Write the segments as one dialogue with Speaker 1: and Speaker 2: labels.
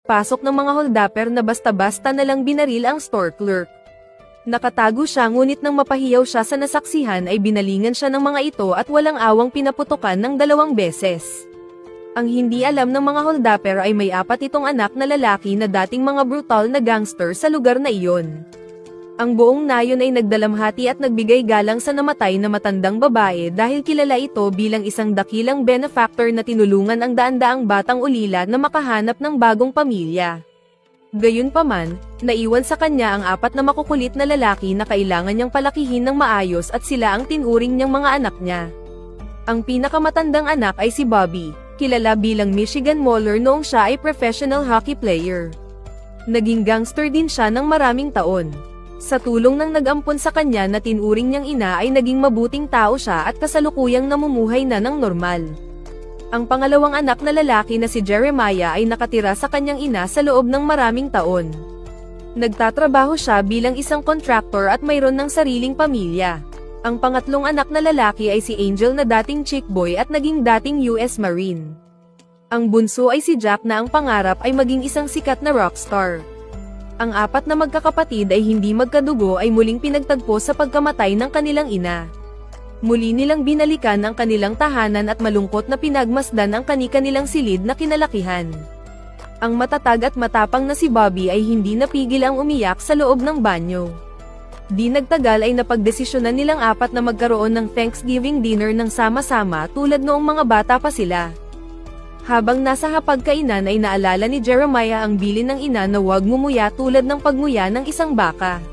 Speaker 1: Pasok ng mga holdapper na basta-basta na lang binaril ang store clerk. Nakatago siya ngunit nang mapahiyaw siya sa nasaksihan ay binalingan siya ng mga ito at walang awang pinaputukan ng 2 beses. Ang hindi alam ng mga holdapper ay may 4 itong anak na lalaki na dating mga brutal na gangster sa lugar na iyon. Ang buong nayon ay nagdalamhati at nagbigay galang sa namatay na matandang babae dahil kilala ito bilang isang dakilang benefactor na tinulungan ang daan-daang batang ulila na makahanap ng bagong pamilya. Gayunpaman, naiwan sa kanya ang 4 na makukulit na lalaki na kailangan niyang palakihin ng maayos at sila ang tinuring niyang mga anak niya. Ang pinakamatandang anak ay si Bobby, kilala bilang Michigan Mauler noong siya ay professional hockey player. Naging gangster din siya ng maraming taon. Sa tulong ng nag-ampon sa kanya na tinuring niyang ina ay naging mabuting tao siya at kasalukuyang namumuhay na ng normal. Ang pangalawang anak na lalaki na si Jeremiah ay nakatira sa kanyang ina sa loob ng maraming taon. Nagtatrabaho siya bilang isang contractor at mayroon ng sariling pamilya. Ang pangatlong anak na lalaki ay si Angel na dating chick boy at naging dating US Marine. Ang bunso ay si Jack na ang pangarap ay maging isang sikat na rockstar. Ang 4 na magkakapatid ay hindi magkadugo ay muling pinagtagpo sa pagkamatay ng kanilang ina. Muli nilang binalikan ang kanilang tahanan at malungkot na pinagmasdan ang kani-kanilang silid na kinalakihan. Ang matatag at matapang na si Bobby ay hindi napigil ang umiyak sa loob ng banyo. Di nagtagal ay napagdesisyonan nilang 4 na magkaroon ng Thanksgiving dinner ng sama-sama tulad noong mga bata pa sila. Habang nasa hapagkainan ay naalala ni Jeremiah ang bilin ng ina na huwag ngumuya tulad ng pagnguya ng isang baka.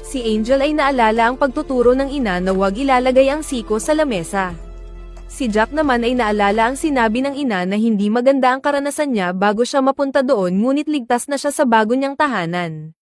Speaker 1: Si Angel ay naalala ang pagtuturo ng ina na huwag ilalagay ang siko sa lamesa. Si Jack naman ay naalala ang sinabi ng ina na hindi maganda ang karanasan niya bago siya mapunta doon ngunit ligtas na siya sa bago niyang tahanan.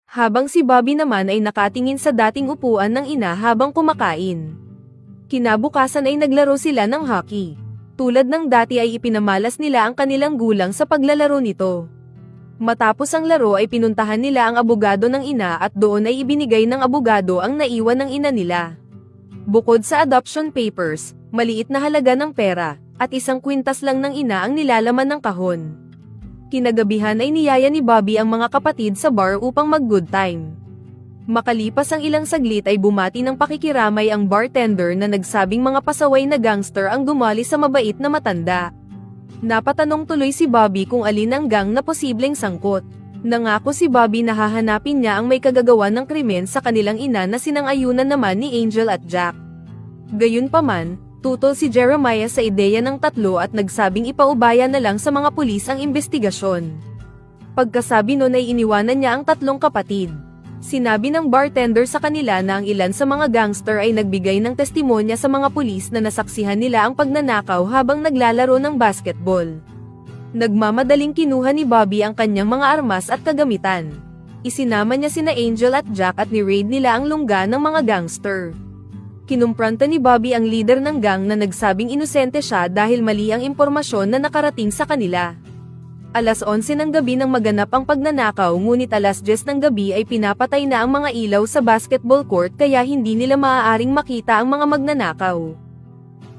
Speaker 1: Habang si Bobby naman ay nakatingin sa dating upuan ng ina habang kumakain. Kinabukasan ay naglaro sila ng hockey. Tulad ng dati ay ipinamalas nila ang kanilang gulang sa paglalaro nito. Matapos ang laro ay pinuntahan nila ang abogado ng ina at doon ay ibinigay ng abogado ang naiwan ng ina nila. Bukod sa adoption papers, maliit na halaga ng pera, at isang kwintas lang ng ina ang nilalaman ng kahon. Kinagabihan ay niyaya ni Bobby ang mga kapatid sa bar upang mag-good time. Makalipas ang ilang saglit ay bumati ng pakikiramay ang bartender na nagsabing mga pasaway na gangster ang dumali sa mabait na matanda. Napatanong tuloy si Bobby kung alin ang gang na posibleng sangkot. Nangako si Bobby na hahanapin niya ang may kagagawan ng krimen sa kanilang ina na sinang-ayunan naman ni Angel at Jack. Gayunpaman, tutol si Jeremiah sa ideya ng 3 at nagsabing ipaubaya na lang sa mga pulis ang investigasyon. Pagkasabi nun ay iniwanan niya ang 3 kapatid. Sinabi ng bartender sa kanila na ang ilan sa mga gangster ay nagbigay ng testimonya sa mga pulis na nasaksihan nila ang pagnanakaw habang naglalaro ng basketball. Nagmamadaling kinuha ni Bobby ang kanyang mga armas at kagamitan. Isinama niya sina Angel at Jack at ni-raid nila ang lungga ng mga gangster. Kinumpranta ni Bobby ang leader ng gang na nagsabing inosente siya dahil mali ang impormasyon na nakarating sa kanila. Alas 11 ng gabi nang maganap ang pagnanakaw ngunit alas 10 ng gabi ay pinapatay na ang mga ilaw sa basketball court kaya hindi nila maaaring makita ang mga magnanakaw.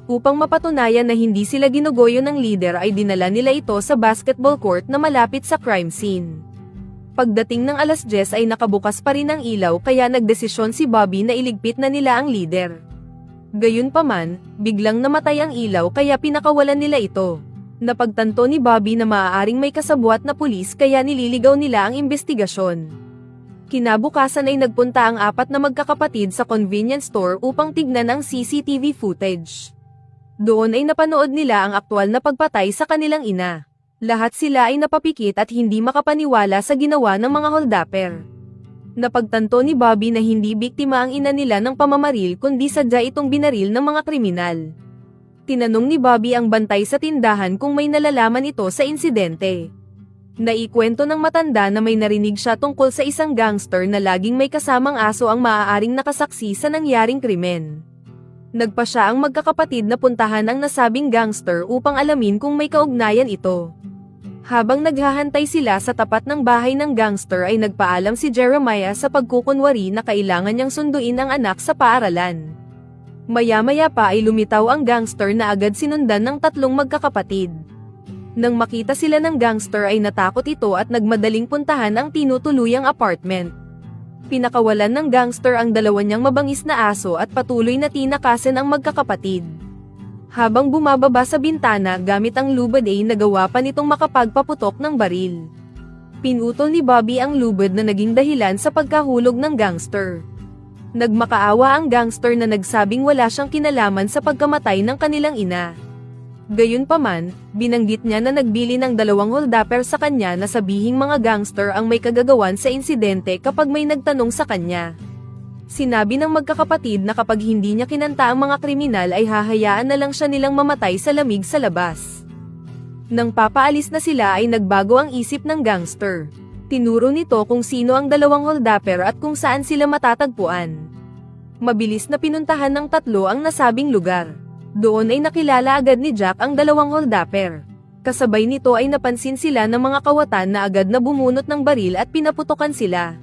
Speaker 1: Upang mapatunayan na hindi sila ginugoyo ng leader ay dinala nila ito sa basketball court na malapit sa crime scene. Pagdating ng alas 10 ay nakabukas pa rin ang ilaw kaya nagdesisyon si Bobby na iligpit na nila ang leader. Gayunpaman, biglang namatay ang ilaw kaya pinakawalan nila ito. Napagtanto ni Bobby na maaaring may kasabwat na pulis kaya nililigaw nila ang investigasyon. Kinabukasan ay nagpunta ang 4 na magkakapatid sa convenience store upang tignan ang CCTV footage. Doon ay napanood nila ang aktwal na pagpatay sa kanilang ina. Lahat sila ay napapikit at hindi makapaniwala sa ginawa ng mga holdapper. Napagtanto ni Bobby na hindi biktima ang ina nila ng pamamaril kundi sadya itong binaril ng mga kriminal. Tinanong ni Bobby ang bantay sa tindahan kung may nalalaman ito sa insidente. Naikwento ng matanda na may narinig siya tungkol sa isang gangster na laging may kasamang aso ang maaaring nakasaksi sa nangyaring krimen. Nagpa siya ang magkakapatid na puntahan ang nasabing gangster upang alamin kung may kaugnayan ito. Habang naghahantay sila sa tapat ng bahay ng gangster ay nagpaalam si Jeremiah sa pagkukunwari na kailangan niyang sunduin ang anak sa paaralan. Maya-maya pa ay lumitaw ang gangster na agad sinundan ng 3 magkakapatid. Nang makita sila ng gangster ay natakot ito at nagmadaling puntahan ang tinutuluyang apartment. Pinakawalan ng gangster ang dalawa niyang mabangis na aso at patuloy na tinakasin ang magkakapatid. Habang bumababa sa bintana gamit ang lubad ay nagawa pa nitong makapagpaputok ng baril. Pinutol ni Bobby ang lubad na naging dahilan sa pagkahulog ng gangster. Nagmakaawa ang gangster na nagsabing wala siyang kinalaman sa pagkamatay ng kanilang ina. Gayunpaman, binanggit niya na nagbili ng 2 holdapper sa kanya na sabihing mga gangster ang may kagagawan sa insidente kapag may nagtanong sa kanya. Sinabi ng magkakapatid na kapag hindi niya kinanta ang mga kriminal ay hahayaan na lang siya nilang mamatay sa lamig sa labas. Nang papaalis na sila ay nagbago ang isip ng gangster. Tinuro nito kung sino ang 2 holdapper at kung saan sila matatagpuan. Mabilis na pinuntahan ng tatlo ang nasabing lugar. Doon ay nakilala agad ni Jack ang 2 holdapper. Kasabay nito ay napansin sila ng mga kawatan na agad na bumunot ng baril at pinaputokan sila.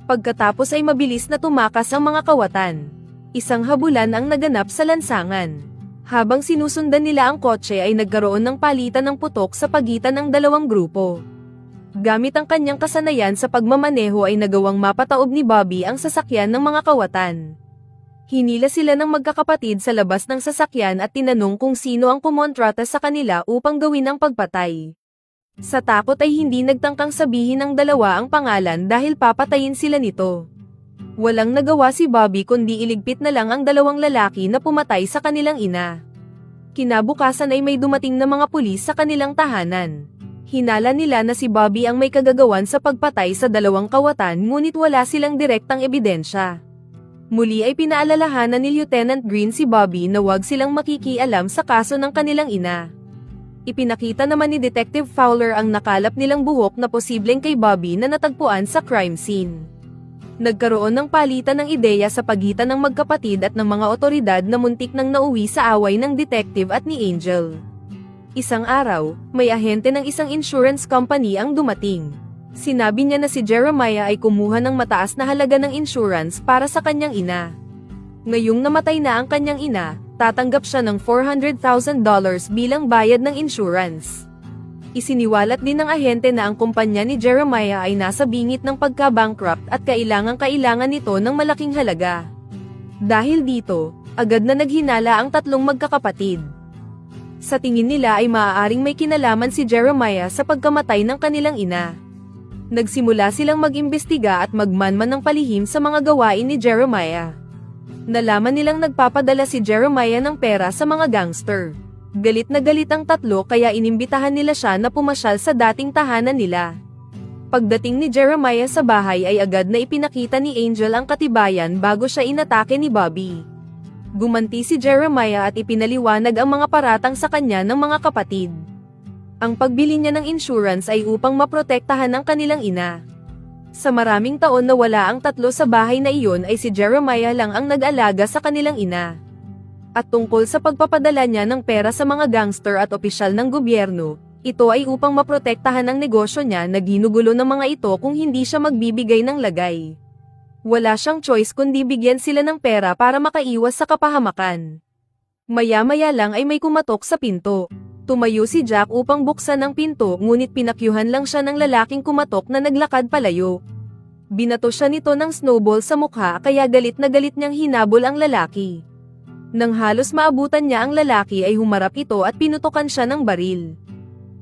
Speaker 1: Pagkatapos ay mabilis na tumakas ang mga kawatan. Isang habulan ang naganap sa lansangan. Habang sinusundan nila ang kotse ay nagkaroon ng palitan ng putok sa pagitan ng 2 grupo. Gamit ang kanyang kasanayan sa pagmamaneho ay nagawang mapataob ni Bobby ang sasakyan ng mga kawatan. Hinila sila ng magkakapatid sa labas ng sasakyan at tinanong kung sino ang kumontrata sa kanila upang gawin ang pagpatay. Sa takot ay hindi nagtangkang sabihin ng dalawa ang pangalan dahil papatayin sila nito. Walang nagawa si Bobby kundi iligpit na lang ang 2 lalaki na pumatay sa kanilang ina. Kinabukasan ay may dumating na mga pulis sa kanilang tahanan. Hinala nila na si Bobby ang may kagagawan sa pagpatay sa 2 kawatan ngunit wala silang direktang ebidensya. Muli ay pinaalalahanan ni Lieutenant Green si Bobby na huwag silang makikialam sa kaso ng kanilang ina. Ipinakita naman ni Detective Fowler ang nakalap nilang buhok na posibleng kay Bobby na natagpuan sa crime scene. Nagkaroon ng palitan ng ideya sa pagitan ng magkapatid at ng mga otoridad na muntik nang nauwi sa away ng detective at ni Angel. Isang araw, may ahente ng isang insurance company ang dumating. Sinabi niya na si Jeremiah ay kumuha ng mataas na halaga ng insurance para sa kanyang ina. Ngayong namatay na ang kanyang ina, tatanggap siya ng $400,000 bilang bayad ng insurance. Isiniwalat din ng ahente na ang kumpanya ni Jeremiah ay nasa bingit ng pagka-bankrupt at kailangan nito ng malaking halaga. Dahil dito, agad na naghinala ang 3 magkakapatid. Sa tingin nila ay maaaring may kinalaman si Jeremiah sa pagkamatay ng kanilang ina. Nagsimula silang mag-imbestiga at magmanman ng palihim sa mga gawain ni Jeremiah. Nalaman nilang nagpapadala si Jeremiah ng pera sa mga gangster. Galit na galit ang 3 kaya inimbitahan nila siya na pumasyal sa dating tahanan nila. Pagdating ni Jeremiah sa bahay ay agad na ipinakita ni Angel ang katibayan bago siya inatake ni Bobby. Gumanti si Jeremiah at ipinaliwanag ang mga paratang sa kanya ng mga kapatid. Ang pagbili niya ng insurance ay upang maprotektahan ang kanilang ina. Sa maraming taon na wala ang 3 sa bahay na iyon ay si Jeremiah lang ang nag-alaga sa kanilang ina. At tungkol sa pagpapadala niya ng pera sa mga gangster at opisyal ng gobyerno, ito ay upang maprotektahan ang negosyo niya na ginugulo ng mga ito kung hindi siya magbibigay ng lagay. Wala siyang choice kundi bigyan sila ng pera para makaiwas sa kapahamakan. Maya-maya lang ay may kumatok sa pinto. Tumayo si Jack upang buksan ang pinto ngunit pinakyuhan lang siya ng lalaking kumatok na naglakad palayo. Binato siya nito ng snowball sa mukha kaya galit na galit niyang hinabol ang lalaki. Nang halos maabutan niya ang lalaki ay humarap ito at pinutukan siya ng baril.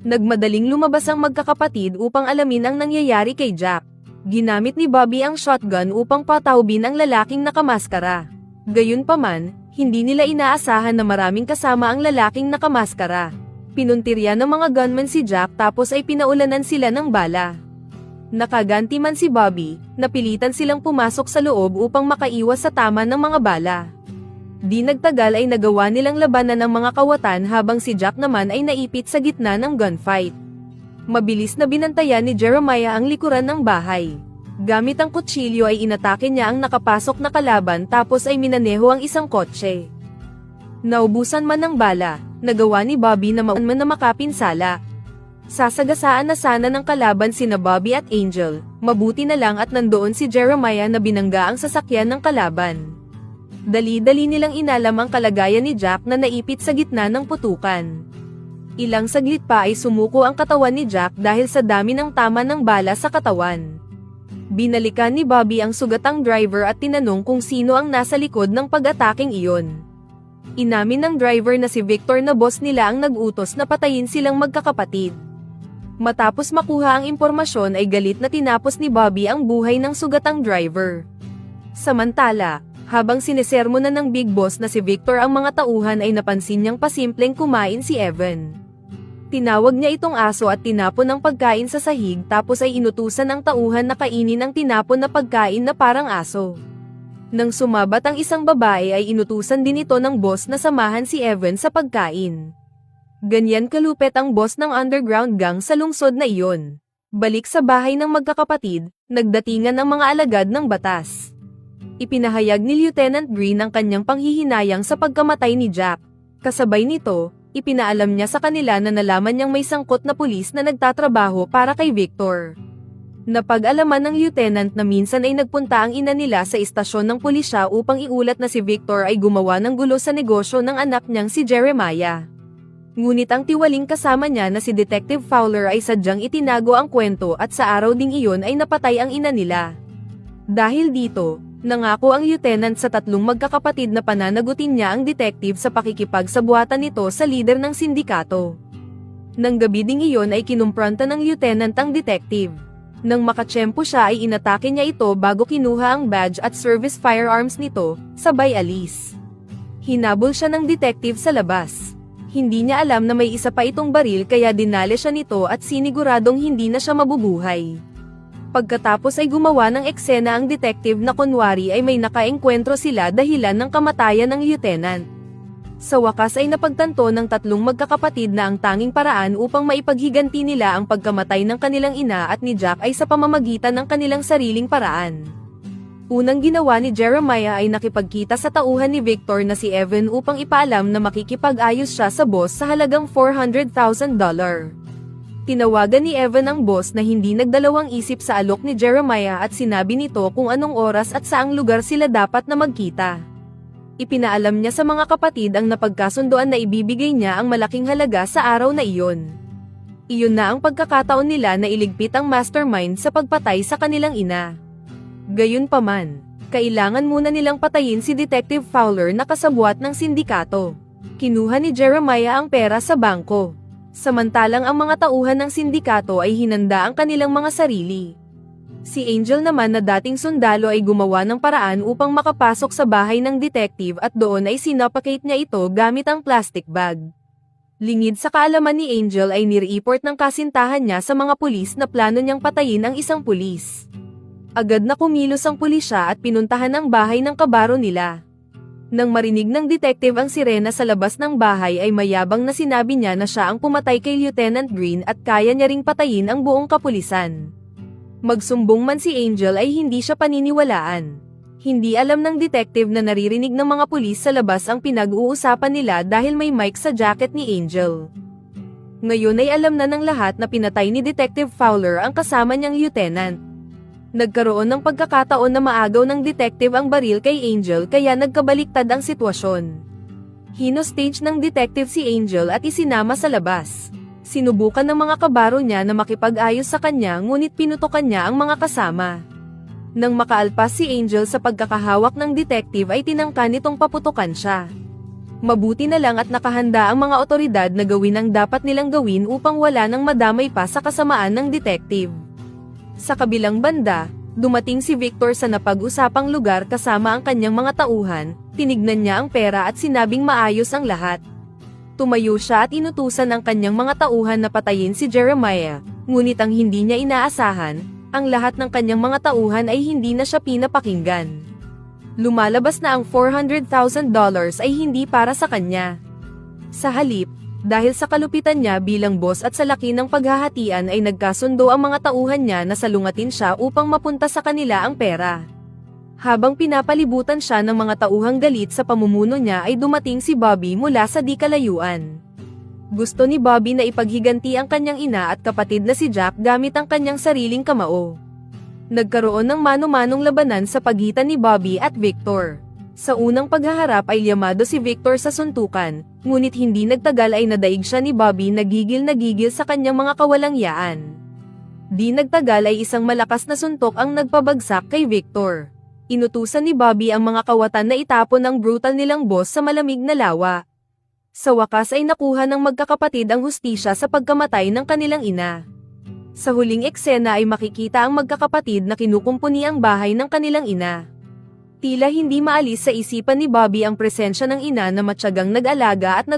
Speaker 1: Nagmadaling lumabas ang magkakapatid upang alamin ang nangyayari kay Jack. Ginamit ni Bobby ang shotgun upang pataubin ang lalaking nakamaskara. Gayunpaman, hindi nila inaasahan na maraming kasama ang lalaking nakamaskara. Pinuntirya ng mga gunman si Jack tapos ay pinaulanan sila ng bala. Nakaganti man si Bobby, napilitan silang pumasok sa loob upang makaiwas sa tama ng mga bala. Di nagtagal ay nagawa nilang labanan ng mga kawatan habang si Jack naman ay naipit sa gitna ng gunfight. Mabilis na binantayan ni Jeremiah ang likuran ng bahay. Gamit ang kutsilyo ay inatake niya ang nakapasok na kalaban tapos ay minaneho ang isang kotse. Naubusan man ng bala, nagawa ni Bobby na maunman na makapinsala. Sasagasaan na sana ng kalaban sina Bobby at Angel, mabuti na lang at nandoon si Jeremiah na binangga ang sasakyan ng kalaban. Dali-dali nilang inalam ang kalagayan ni Jack na naipit sa gitna ng putukan. Ilang saglit pa ay sumuko ang katawan ni Jack dahil sa dami ng tama ng bala sa katawan. Binalikan ni Bobby ang sugatang driver at tinanong kung sino ang nasa likod ng pag-ataking iyon. Inamin ng driver na si Victor na boss nila ang nag-utos na patayin silang magkakapatid. Matapos makuha ang impormasyon ay galit na tinapos ni Bobby ang buhay ng sugatang driver. Samantala, habang sinesermonan ng big boss na si Victor ang mga tauhan ay napansin niyang pasimpleng kumain si Evan. Tinawag niya itong aso at tinapon ang pagkain sa sahig tapos ay inutusan ng tauhan na kainin ang tinapon na pagkain na parang aso. Nang sumabat ang isang babae ay inutusan din ito ng boss na samahan si Evan sa pagkain. Ganyan kalupet ang boss ng underground gang sa lungsod na iyon. Balik sa bahay ng magkakapatid, nagdatingan ang mga alagad ng batas. Ipinahayag ni Lieutenant Green ang kanyang panghihinayang sa pagkamatay ni Jack. Kasabay nito, ipinaalam niya sa kanila na nalaman niyang may sangkot na pulis na nagtatrabaho para kay Victor. Napag-alaman ng lieutenant na minsan ay nagpunta ang ina nila sa istasyon ng pulisya upang iulat na si Victor ay gumawa ng gulo sa negosyo ng anak niyang si Jeremiah. Ngunit ang tiwaling kasama niya na si Detective Fowler ay sadyang itinago ang kwento at sa araw ding iyon ay napatay ang ina nila. Dahil dito, nangako ang lieutenant sa tatlong magkakapatid na pananagutin niya ang detective sa pakikipagsabuatan nito sa lider ng sindikato. Nang gabi ding iyon ay kinumpronta ng lieutenant ang detective. Nang makatsyempo siya ay inatake niya ito bago kinuha ang badge at service firearms nito, sabay alis. Hinabol siya ng detective sa labas. Hindi niya alam na may isa pa itong baril kaya dinali siya nito at siniguradong hindi na siya mabubuhay. Pagkatapos ay gumawa ng eksena ang detective na kunwari ay may nakaengkwentro sila dahilan ng kamatayan ng lieutenant. Sa wakas ay napagtanto ng tatlong magkakapatid na ang tanging paraan upang maipaghiganti nila ang pagkamatay ng kanilang ina at ni Jack ay sa pamamagitan ng kanilang sariling paraan. Unang ginawa ni Jeremiah ay nakipagkita sa tauhan ni Victor na si Evan upang ipaalam na makikipag-ayos siya sa boss sa halagang $400,000. Tinawagan ni Evan ang boss na hindi nagdalawang isip sa alok ni Jeremiah at sinabi nito kung anong oras at saang lugar sila dapat na magkita. Ipinaalam niya sa mga kapatid ang napagkasundoan na ibibigay niya ang malaking halaga sa araw na iyon. Iyon na ang pagkakataon nila na iligpit ang mastermind sa pagpatay sa kanilang ina. Gayunpaman, kailangan muna nilang patayin si Detective Fowler na kasabwat ng sindikato. Kinuha ni Jeremiah ang pera sa bangko. Samantalang ang mga tauhan ng sindikato ay hinanda ang kanilang mga sarili. Si Angel naman na dating sundalo ay gumawa ng paraan upang makapasok sa bahay ng detective at doon ay sinapakate niya ito gamit ang plastic bag. Lingid sa kaalaman ni Angel ay nireport ng kasintahan niya sa mga pulis na plano niyang patayin ang isang pulis. Agad na kumilos ang pulisya at pinuntahan ang bahay ng kabaro nila. Nang marinig ng detective ang sirena sa labas ng bahay ay mayabang na sinabi niya na siya ang pumatay kay Lieutenant Green at kaya niya ring patayin ang buong kapulisan. Magsumbong man si Angel ay hindi siya paniniwalaan. Hindi alam ng detective na naririnig ng mga pulis sa labas ang pinag-uusapan nila dahil may mic sa jacket ni Angel. Ngayon ay alam na ng lahat na pinatay ni Detective Fowler ang kasama niyang lieutenant. Nagkaroon ng pagkakataon na maagaw ng detective ang baril kay Angel kaya nagkabaliktad ang sitwasyon. Hinostage ng detective si Angel at isinama sa labas. Sinubukan ng mga kabaro niya na makipag-ayos sa kanya ngunit pinutukan niya ang mga kasama. Nang makaalpas si Angel sa pagkakahawak ng detective ay tinangka nitong paputukan siya. Mabuti na lang at nakahanda ang mga otoridad na gawin ang dapat nilang gawin upang wala nang madamay pa sa kasamaan ng detective. Sa kabilang banda, dumating si Victor sa napag-usapang lugar kasama ang kanyang mga tauhan, tinignan niya ang pera at sinabing maayos ang lahat. Tumayo siya at inutusan ang kanyang mga tauhan na patayin si Jeremiah, ngunit ang hindi niya inaasahan, ang lahat ng kanyang mga tauhan ay hindi na siya pinapakinggan. Lumalabas na ang $400,000 ay hindi para sa kanya. Sa halip, dahil sa kalupitan niya bilang boss at sa laki ng paghahatian ay nagkasundo ang mga tauhan niya na salungatin siya upang mapunta sa kanila ang pera. Habang pinapalibutan siya ng mga tauhang galit sa pamumuno niya ay dumating si Bobby mula sa di kalayuan. Gusto ni Bobby na ipaghiganti ang kanyang ina at kapatid na si Jack gamit ang kanyang sariling kamao. Nagkaroon ng mano-manong labanan sa pagitan ni Bobby at Victor. Sa unang paghaharap ay yamado si Victor sa suntukan, Ngunit hindi nagtagal ay nadaig siya ni Bobby na gigil sa kanyang mga kawalangyaan. Di nagtagal ay isang malakas na suntok ang nagpabagsak kay Victor. Inutusan ni Bobby ang mga kawatan na itapon ang brutal nilang boss sa malamig na lawa. Sa wakas ay nakuha ng magkakapatid ang hustisya sa pagkamatay ng kanilang ina. Sa huling eksena ay makikita ang magkakapatid na kinukumpuni ang bahay ng kanilang ina. Tila hindi maalis sa isipan ni Bobby ang presensya ng ina na matyagang nag-alaga at